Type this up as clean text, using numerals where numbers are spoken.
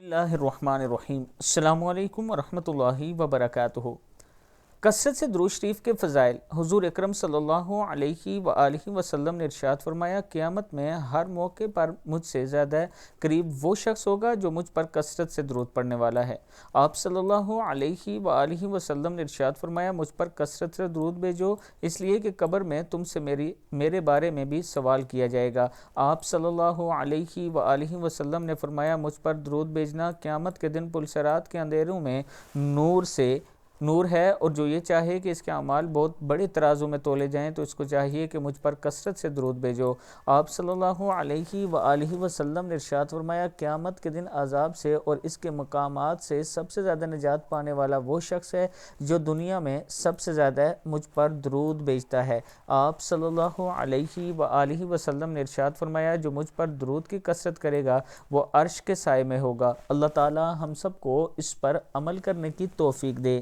اللہ الرحمن الرحیم۔ السلام علیکم ورحمۃ اللہ وبرکاتہ۔ کثرت سے درود شریف کے فضائل۔ حضور اکرم صلی اللہ علیہ وآلہ وسلم نے ارشاد فرمایا، قیامت میں ہر موقع پر مجھ سے زیادہ قریب وہ شخص ہوگا جو مجھ پر کثرت سے درود پڑھنے والا ہے۔ آپ صلی اللہ علیہ وآلہ وسلم نے ارشاد فرمایا، مجھ پر کثرت سے درود بھیجو، اس لیے کہ قبر میں تم سے میرے بارے میں بھی سوال کیا جائے گا۔ آپ صلی اللہ علیہ وآلہ وسلم نے فرمایا، مجھ پر درود بھیجنا قیامت کے دن پلسرات کے اندھیروں میں نور ہے، اور جو یہ چاہے کہ اس کے اعمال بہت بڑے ترازو میں تولے جائیں تو اس کو چاہیے کہ مجھ پر کثرت سے درود بھیجو۔ آپ صلی اللہ علیہ وآلہ وسلم نے ارشاد فرمایا، قیامت کے دن عذاب سے اور اس کے مقامات سے سب سے زیادہ نجات پانے والا وہ شخص ہے جو دنیا میں سب سے زیادہ مجھ پر درود بھیجتا ہے۔ آپ صلی اللہ علیہ وآلہ وسلم نے ارشاد فرمایا، جو مجھ پر درود کی کثرت کرے گا وہ عرش کے سائے میں ہوگا۔ اللہ تعالی ہم سب کو اس پر عمل کرنے کی توفیق دے۔